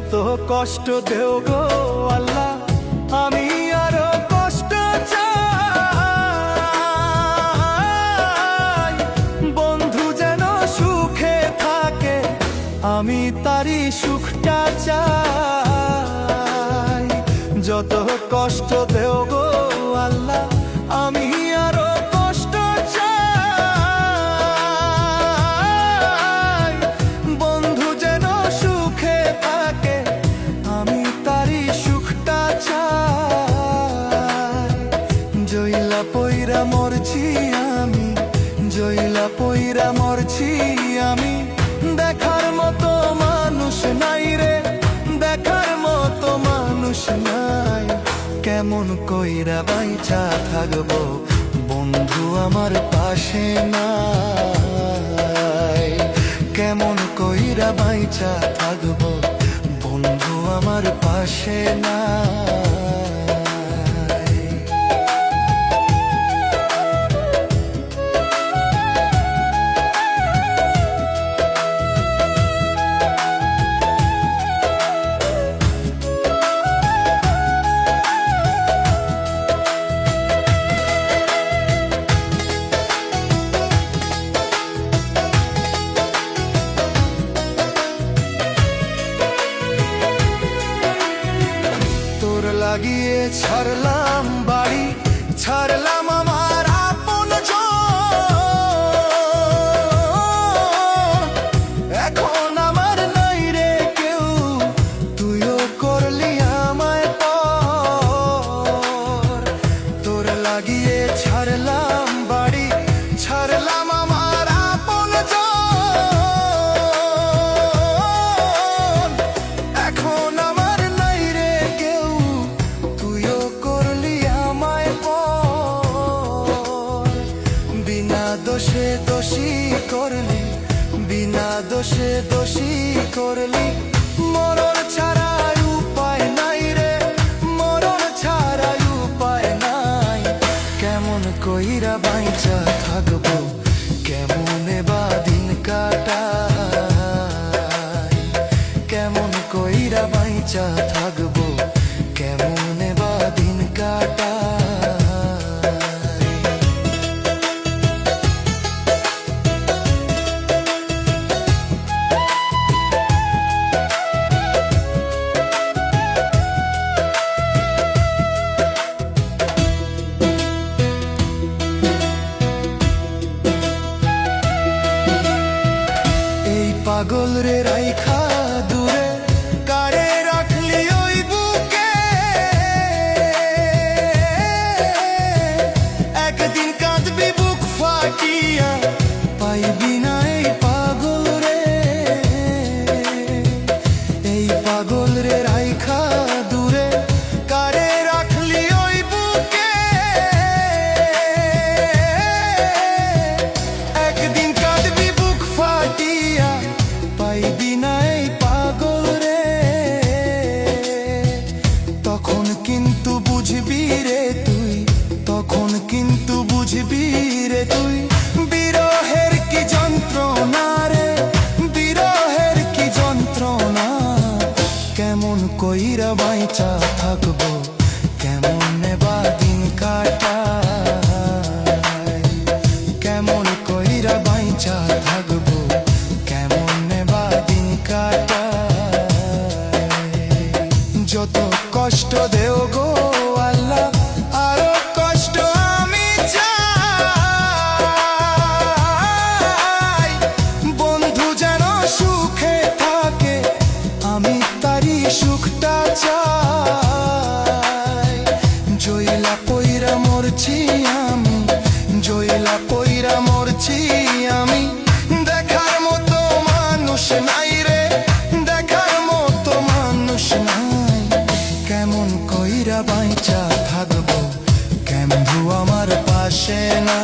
যত কষ্ট দেও গো আল্লাহ, আমি আরো কষ্ট চাই। বন্ধু যেন সুখে থাকে, আমি তারই সুখটা চাই। যত কষ্ট দেও গো আল্লাহ, আমি আরো কষ্ট চাই। বন্ধু যেন সুখে থাকে, আমি তারই সুখটা চাই। জইলা পইরা মরছি আমি, জইলা পইরা মরছি আমি, দেখার মতো মানুষ নাই রে, দেখার মতো মানুষ নাই। কেমন কইরা বাইচা থাকবো বন্ধু আমার পাশে নাই। কেমন কইরা বাইচা থাকবো বন্ধু আমার পাশে নাই। লাগিয়ে ছাড়লাম বাড়ি, ছাড়লাম আমার আপন জন। এখন আমার নাই রে কেউ, তুইও করলি আমায় পর। তোর লাগিয়ে ছাড়লাম বাড়ি, ছাড়লাম আমার আপন জন। এখন আমার নাই রে কেউ, তুইও করলি আমায় পর। বিনা দোষে দোষী করলি, বিনা দোষে দোষী করলি। মরণ ছাড়া উপায় নাই রে, মরণ ছাড়া উপায় নাই। কেমন কইরা বাইচা থাকবো, কেমনে বা দিন কাটাই। কেমন কইরা বাইচা থাকবো, কেমনে বা দিন কাটাই। এই পাগল রে রাইখা দূরে, কারে রাখলি ওই বুকে। একদিন কাঁদবি বুক ফাটিয়া, পাইবি না এই পাগল রে। এই পাগল রে রাইখা দূরে, কারে রাখলি ওই বুকে। একদিন কাঁদবি বুক ফাটিয়া, পাইবি না এই পাগল রে। তখন কিন্তু বুঝবি রে তুই, তখন কিন্তু বুঝবি রে তুই। বিরহের কি যন্ত্রণা রে, বিরহের কি যন্ত্রণা। কেমন কইরা বাইচা থাকবো, কেমনে বা দিন কাটাই। কেমন কইরা বাইচা থাকবো, কেমনে বা দিন কাটাই। যত কষ্ট দেও গো আল্লাহ, আরো কষ্ট আমি চাই। বন্ধু যেন সুখে থাকে, আমি তারই সুখটা চাই। জইলা পইরা মরছি আমি, জইলা পইরা মরছি আমি, দেখার মতো মানুষ নাই রে, দেখার মতো মানুষ নাই। কেমন কইরা বাইচা থাকবো, কেমন আমার পাশে না।